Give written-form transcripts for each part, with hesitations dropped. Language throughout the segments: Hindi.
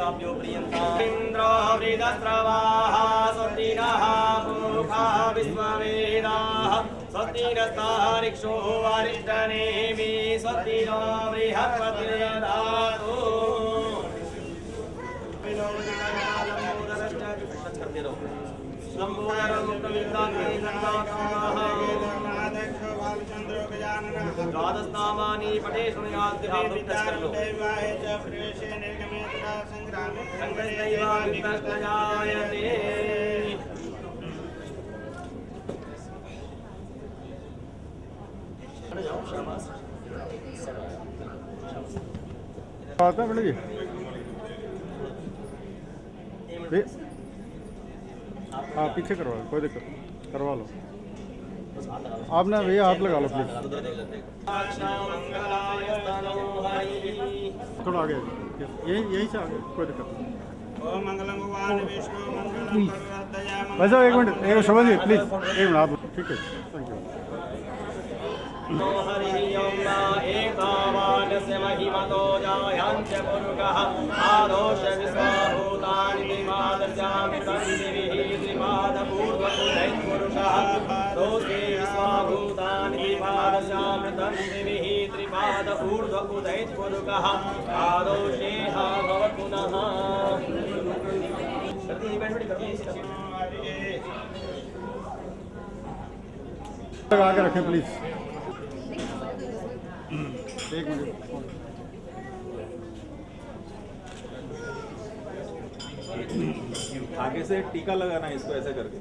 प्राप्यो प्रियन्ताम् इन्द्रो वृदस्रवाः स्वस्तिनः पूषा विश्ववेदाः स्वस्ति नस्तारिक्षो वरिष्ठनेमि स्वस्ति नो बृहस्पतिर्दधातु द्वादशनामानि पठे शृणुयात् कर लो आता है जी हाँ पीछे करवा लो, कोई दिक्कत करवा लो। आपने भैया हाथ लगा लो प्लीज, थोड़ा आगे यही से आगे, कोई दिक्कत नहीं। वैसे एक मिनट, एक शोभा जी प्लीज एक मिनट आप, ठीक है थैंक यू। एतावानस्य महिमतो जायांच पुरुषः आदोष विश्वभूतानि विमादस्यामि तन्दिभिः त्रिपादपूर्वकुलैः पुरुषः दोषे विश्वभूतानि विमादस्यामि तन्दिभिः त्रिपादपूर्वकुलैः पुरुषः आदोषे भवपुनः आगे रखें प्लीज, एक मिनट। आगे से टीका लगाना है इसको ऐसे करके।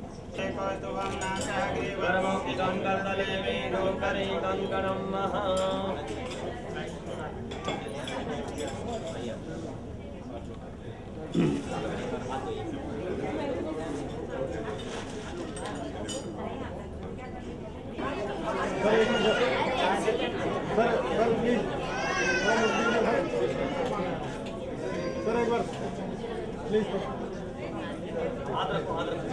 सर एक बार प्लीज हाथ रखो हाथ रखो।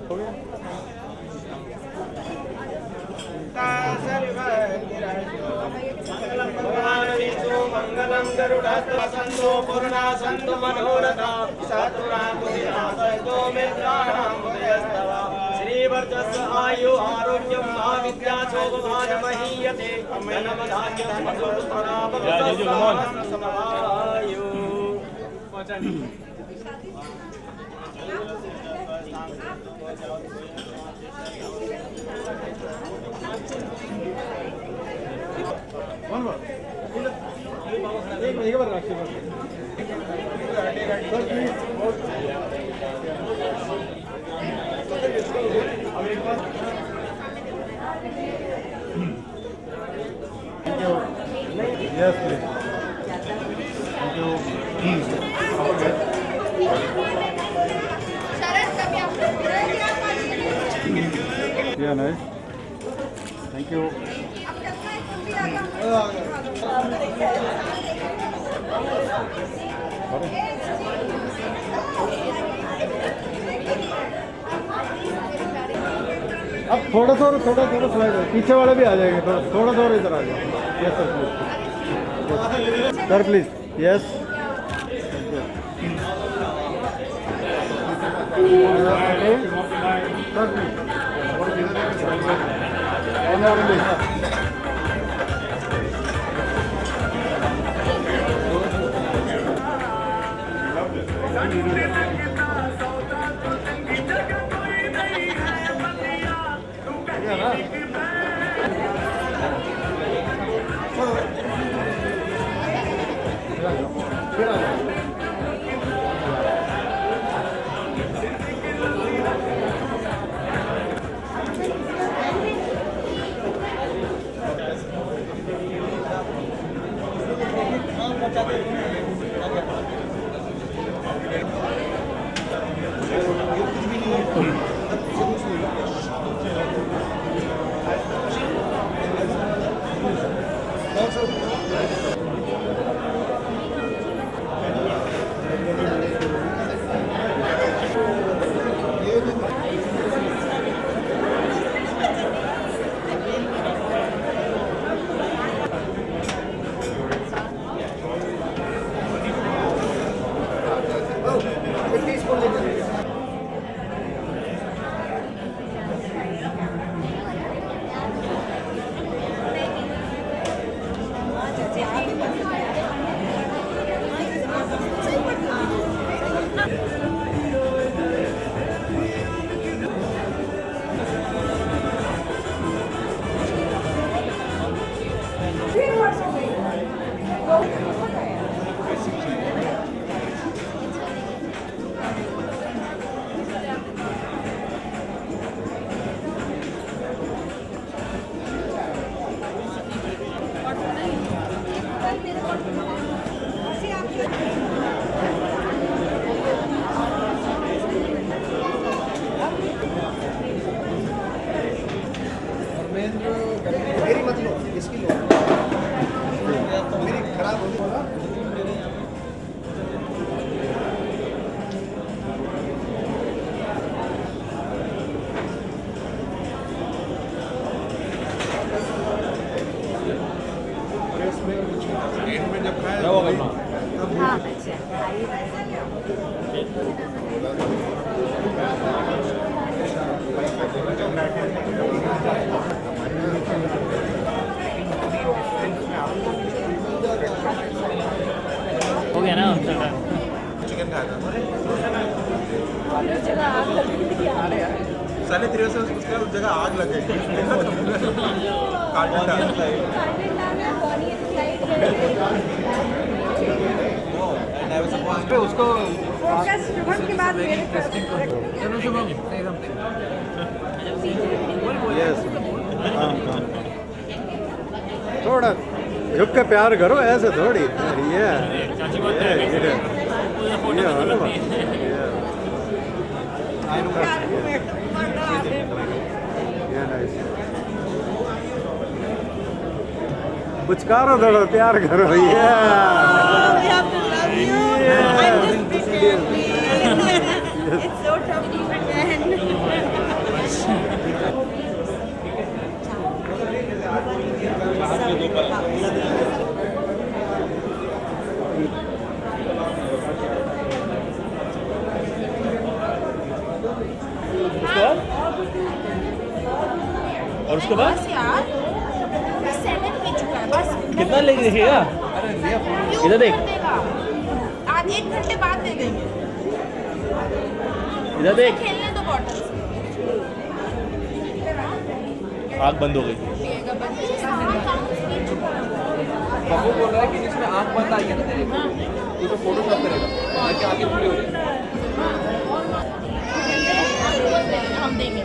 हो गया भगवान विष्णु मंगलम गरुड़ासंतो पूर्णा संतो मनोरथा सातुरातु दिनासतो मित्राणां उदयस्तवा श्रीवर्चस्व आयु आरोग्यं महाविद्या शोभमान महीयते धनम धान्यं समवायु एक बार राष्ट्रीय Yes, please. Thank you. Yeah, nice. Thank you. अब थोड़ा स्लाइड है, पीछे वाले भी आ जाएंगे, थोड़ा इधर आ जाओ। Yes sir please, sir please, yes sir please. मेरी मत लो, इसकी लो। मेरी खराब हो गई। हाँ अच्छा हो गया ना चिकन खाया था साले तेरे से उसका उस जगह आग लग गई। उसको के बाद मेरे यस थोड़ा झुक के प्यार करो, ऐसे थोड़ी ये पुचकारो थोड़ा, प्यार करो भैया। It's so tough to pretend. और उसके बाद बस यार 7 पी चुका है बस। कितना लेके देखिएगा इधर देख आज 1 घंटे बाद दे देंगे। इधर देख खेलने दो बॉटल आग बंद हो गई बाबू बोल रहा है कि जिसमें आँख बंद आई है ना तेरे को, तो फोटोशॉप करेगा ताकि आगे पूरी हो जाए। हम देंगे।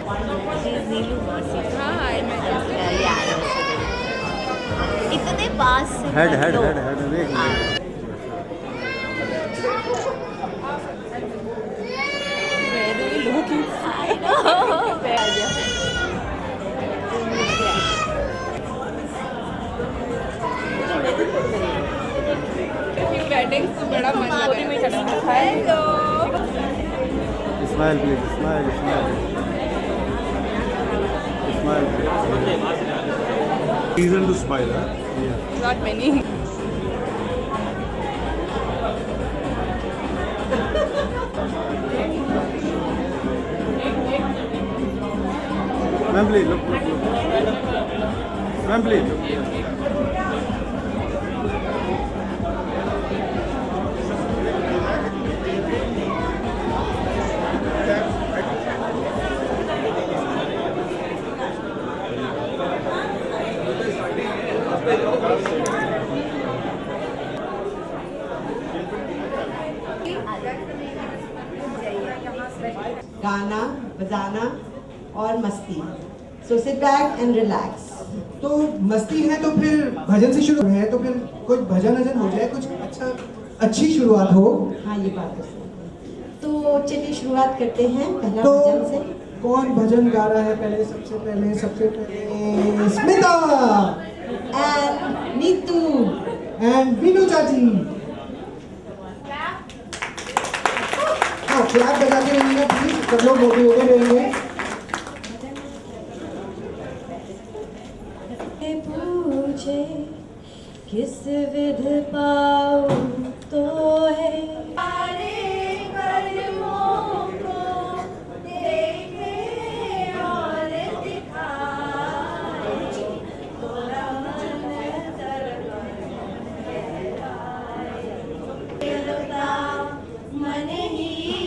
इतने पास हेड हेड हेड हेड देख बड़ा मजा hello smile please, smile smile smile. Reason to smile not many ma'am please look, ma'am please गाना बजाना और मस्ती। So sit back and relax. तो मस्ती है तो फिर भजन से शुरू है, तो फिर कुछ भजन वजन हो जाए, कुछ अच्छी शुरुआत हो। हाँ ये बात तो सही है। तो चलिए शुरुआत करते हैं पहला तो भजन से। कौन भजन गा रहा है पहले? सबसे पहले स्मिता एंड नीतू एंड विनू चाची। हाँ क्लैप बजा के रहिएगा प्लीज, सब लोग मोटिवेटेड रहेंगे। पूछे किस विध पाऊं तो है मन ही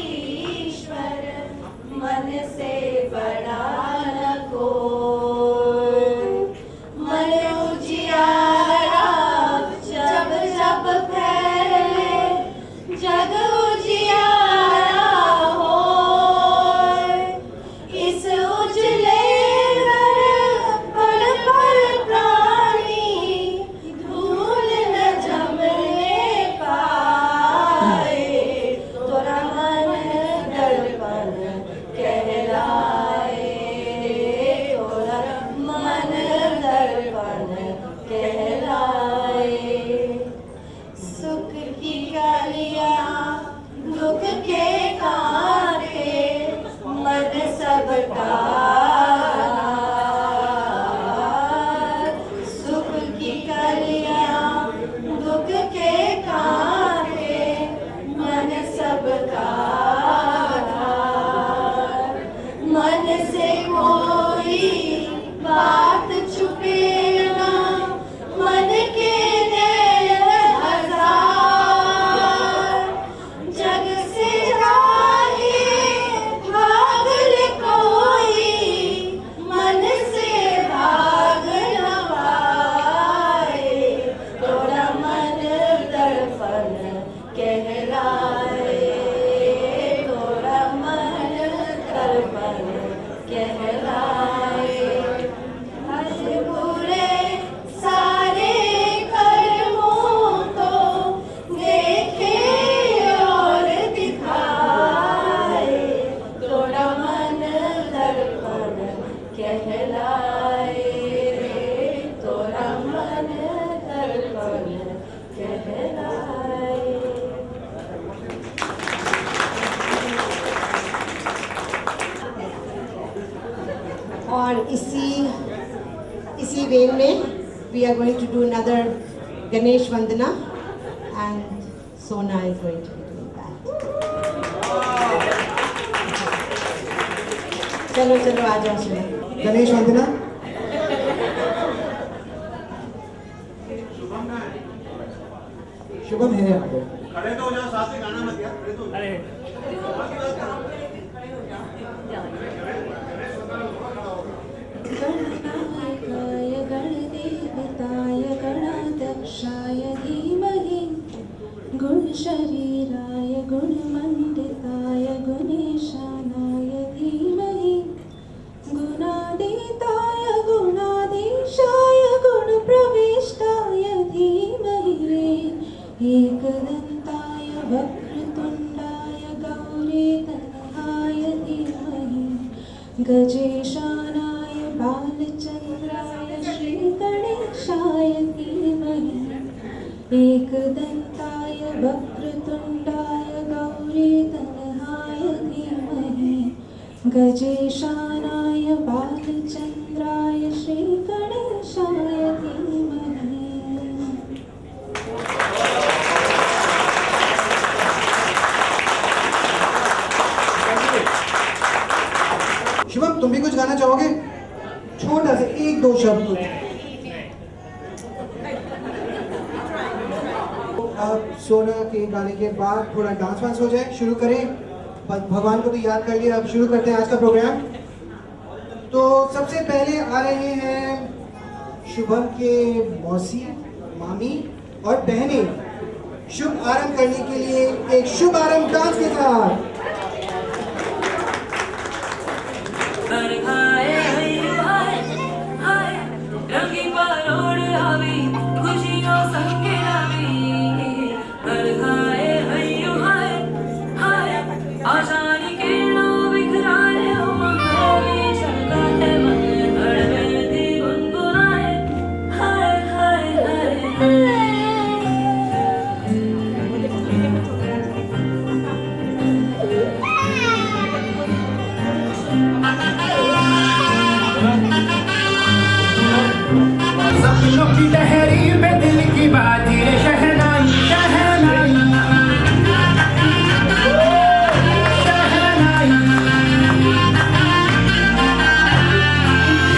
और इसी वेन में we are going to do another Ganesh Vandana and Sona is going to be doing that. चलो चलो आ जाओ शुभम. गणेश वंदना. शुभम है यहाँ पे. खड़े तो हो जाओ, साथ में गाना मत यार, खड़े तो हो जाओ. गणनायकाय गणदेवताय गणाध्यक्षाय धीमहि गुणशरीराय गुणमण्डिताय गुणेशानाय धीमहि गुणातीताय गुणाधीशाय गुणप्रविष्टाय धीमहि एकदन्ताय वक्रतुण्डाय गौरीतनयाय धीमहि गजेशानाय बालचन्द्राय श्रीगणेशाय धीमहि एकदन्ताय वक्रतुण्डाय गौरीतनयाय धीमहि गजेशानाय बालचन्द्राय श्रीगणेशाय धीमहि. शुभम तुम भी कुछ गाना चाहोगे? छोटा सा 1-2 शब्द. अब सोना के गाने के बाद थोड़ा डांस वांस हो जाए. शुरू करें. भगवान को तो याद कर लिया. अब शुरू करते हैं आज का प्रोग्राम. तो सबसे पहले आ रहे हैं शुभम के मौसी, मामी और बहनें शुभ आरंभ करने के लिए एक शुभ आरंभ डांस के साथ. सपनों की लहरी में दिल की बाजी रे शहनाई शहनाई शहनाई.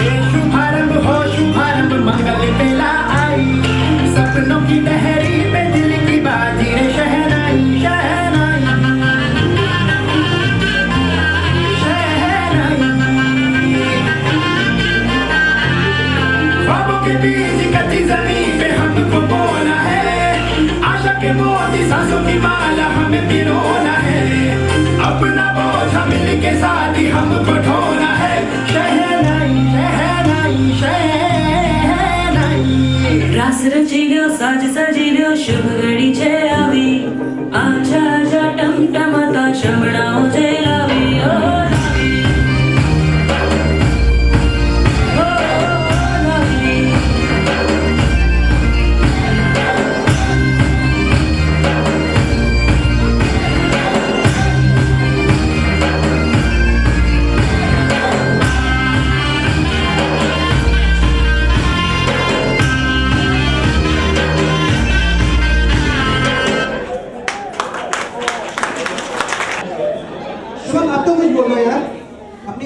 ये शुभारंभ हो शुभारंभ मंगल बेला आई. सपनों की लहरी में दिल की बाजी रे शहनाई शहनाई शहनाई. ख्वाबों के बीच कच्ची जमीन पे हमको बोना है. आशा के मोती सांसों की माला हमें पिरोना है. अपना बोझ मिल के साथ ही हमको ढोना है. शहनाई शहनाई शहनाई. रास रचिल्यो साज सजिल्यो शुभ घड़ी छे आवी. आजा आजा टमटमाता शमणाओ जे लावी.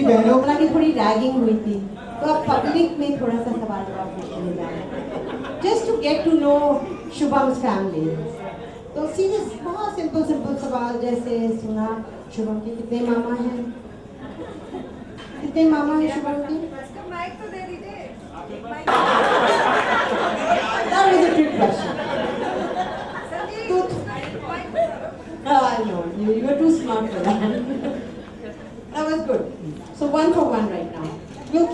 बहनों की थोड़ी रैगिंग हुई थी तो अब पब्लिक में थोड़ा सा सवाल जवाब पूछने जा रहे हैं just to get to know Shubham's family. तो सीरियस बहुत सिंपल सिंपल सवाल जैसे सुना शुभम के कितने मामा हैं? कितने मामा हैं शुभम के? माइक तो दे दीजिए. That was a trick question. I know you were too smart for that. That was good. So 1 for 1 right now. We'll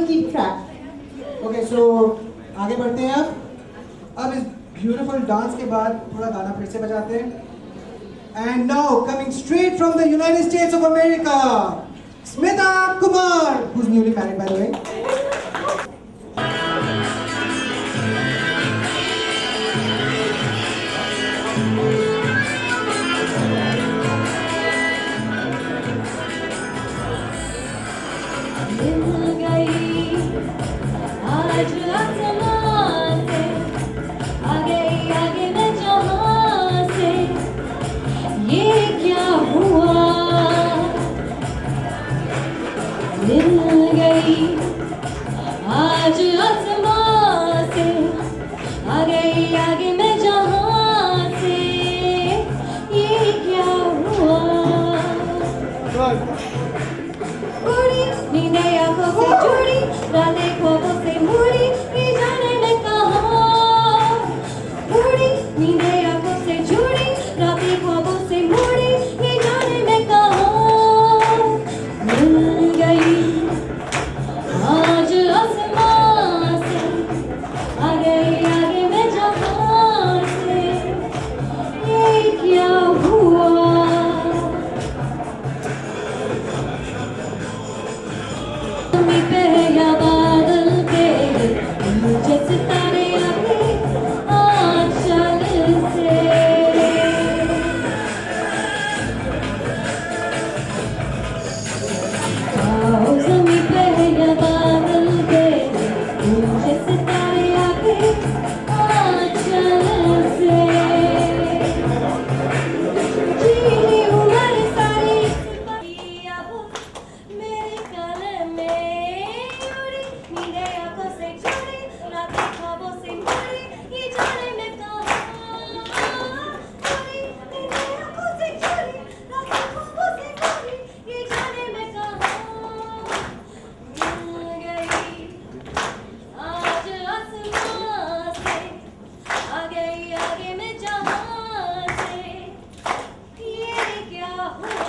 keep track. Okay, so आगे बढ़ते हैं अब इस ब्यूटीफुल डांस के बाद थोड़ा गाना फिर से बजाते हैं. And now coming straight from the United States of America, Smita Kumar, who's newly married by the way. मिल गए उड़ी नींदे आंखों से जुड़ी रातें ख्वाबों से मुड़ी ये जाने मैं कहाँ उड़ी नींदे आंखों से जुड़ी रातें ख्वाबों से मुड़ी ये जाने मैं कहाँ मिल गई आज आसमां से आ गई आगे मैं जहां से ये क्या हुआ तुम्हीं पे या बादल पे मुझे सितारे आके आंचल से आओ ज़मीं पे या बादल पे मुझे सितारे आके आंचल से जीनी उम्र सारी अब मेरे गले में उड़ी नींदे आंखों से जुड़ी रातें ख्वाबों से मुड़ी ये जाने मैं कहाँ उड़ी नींदे आंखों से जुड़ी रातें ख्वाबों से मुड़ी ये जाने मैं कहाँ मिल गई आज आसमां से आ गई आगे मैं जहां से ये क्या हुआ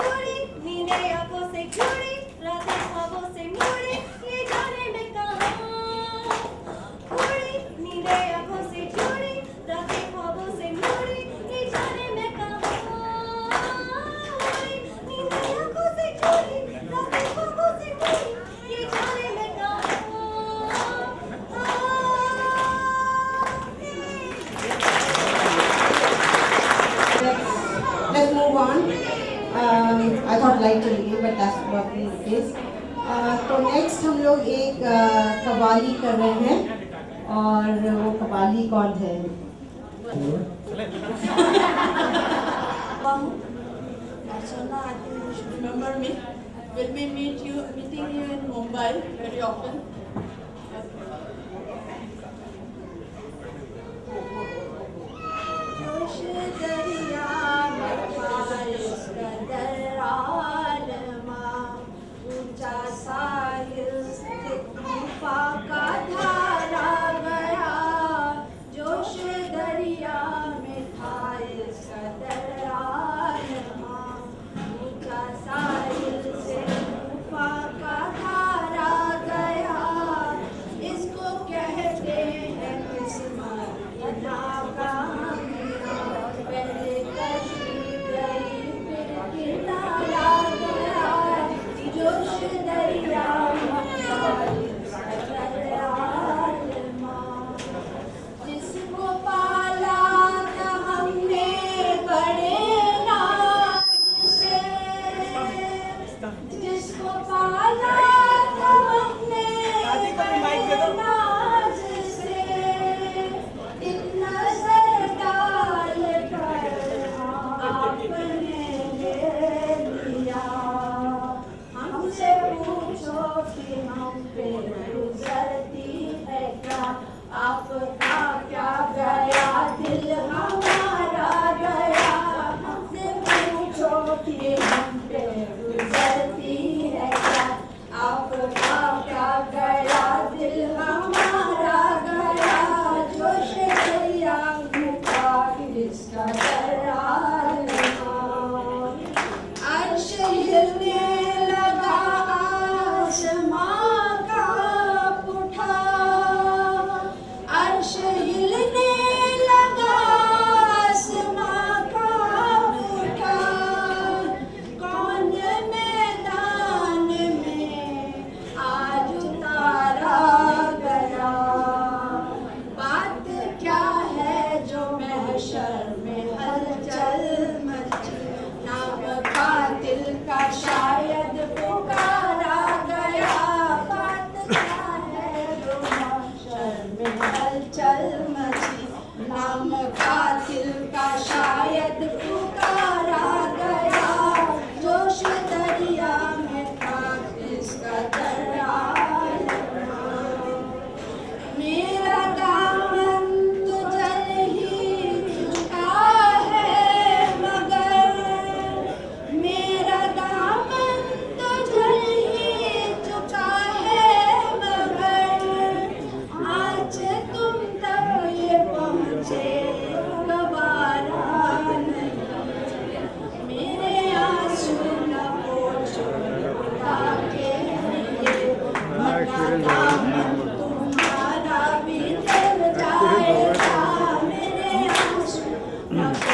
उड़ी नींदे आंखों से जुड़ी रातें ख्वाबों से मुड़ी ये जाने मैं कहाँ उड़ी नींदे आंखों से जुड़ी रातें ख्वाबों से मुड़ी ये जाने मैं कहाँ उड़ी नींदे आंखों से जुड़ी रातें ख्वाबों से मुड़ी ये जाने मैं Let's move on. I thought lightly, but that's what it is. तो next हम लोग एक कव्वाली कर रहे हैं और वो कव्वाली कौन है? Archana, I think you should remember me. When we meeting you in Mumbai very often. जोश दरिया में बारिश का दरारमा ऊंचा साहिल से तूफा का धारा गया जोश दरिया में था इसका दरारमा ऊंचा साहिल से तूफा का धारा गया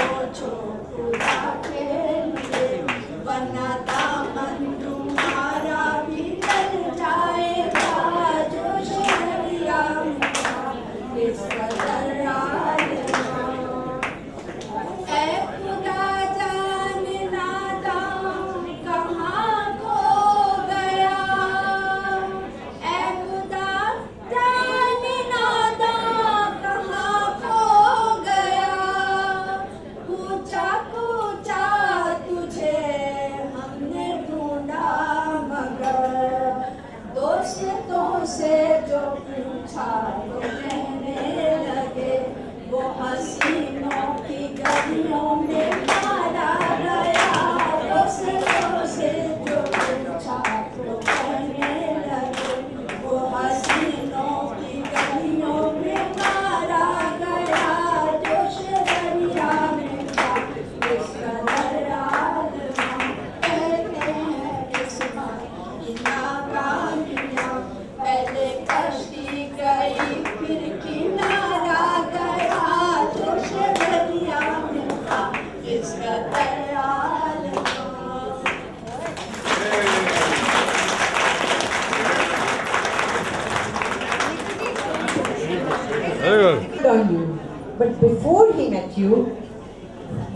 सोचो खुदा के लिए, वरना दामन तुम्हारा भी डर जाएगा। जो शहरिया इस कदर ऐ खुदा जाने नादान कहाँ खो गया, ऐ खुदा जाने नादान कहाँ खो गया। पूछा पूछा तुझे हमने ढूंढा, मगर दोस्तों से जो पूछा तो कहने लगे, वो हसीनों की गलियों में मारा गया। दोस्तों से जो पूछा तो कहने लगे, वो हसीनों की गलियों में मारा गया। जोश दरिया में था इस कदर आलमा, कहते हैं इस की नाकामियां। पहले कश्ती गई फिर किनारा गया। जोश दरिया में था इस कदर आलमा। On you. But before he met you,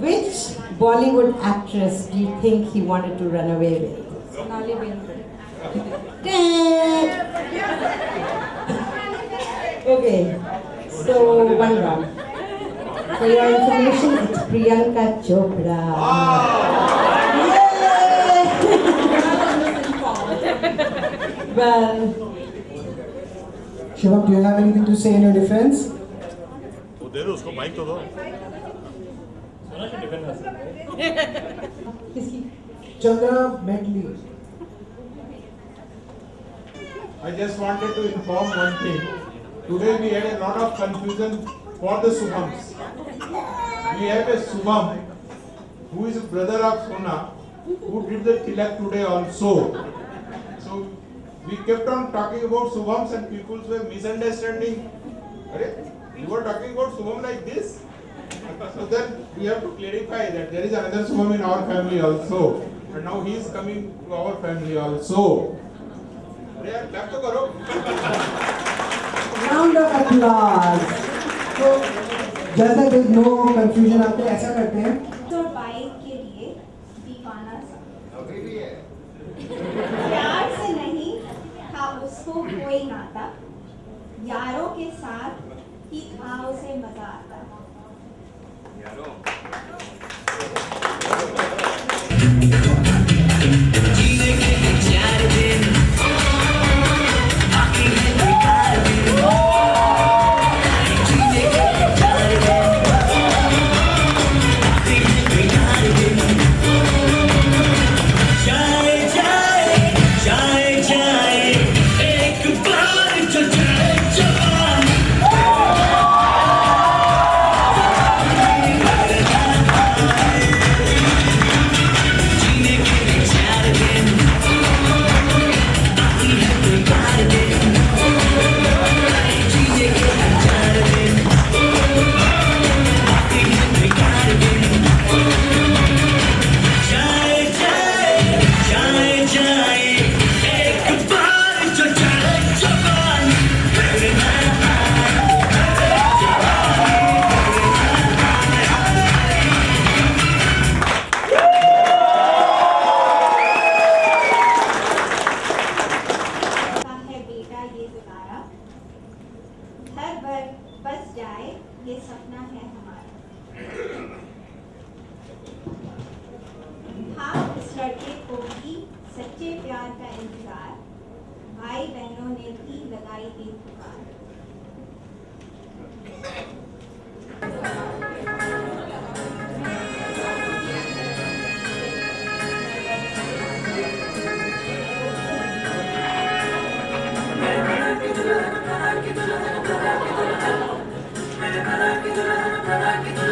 which Bollywood actress do you think he wanted to run away with? Sonali Bendra. Okay, so one round. For your information, it's Priyanka Chopra. Yay! Well, Shubham, do you have anything to say in your defense? वो दे दो उसको, माइक तो दो। Chandra Medley. I just wanted to inform one thing. Today we had a lot of confusion for the Subhams. We have a Subham who is a brother of Sona who did the tilak today also. So we kept on talking about Subhams and people were misunderstanding. Arey, you were talking about Subham like this? So then we have to clarify that there is another Subham in our family also. And now he is coming to our family also. अरे यार क्लैप तो करो। Round of applause. तो जैसा कि no confusion आपको ऐसा करते हैं। तो बाइक के लिए दीवाना सा प्यार से नहीं था उसको कोई नाता, यारों के साथ ही था उसे मजा आता। बस जाए ये सपना है हमारा। हाँ, इस लड़के को भी सच्चे प्यार का इंतजार, भाई बहनों ने भी लगाई थी पुकार। Thank you.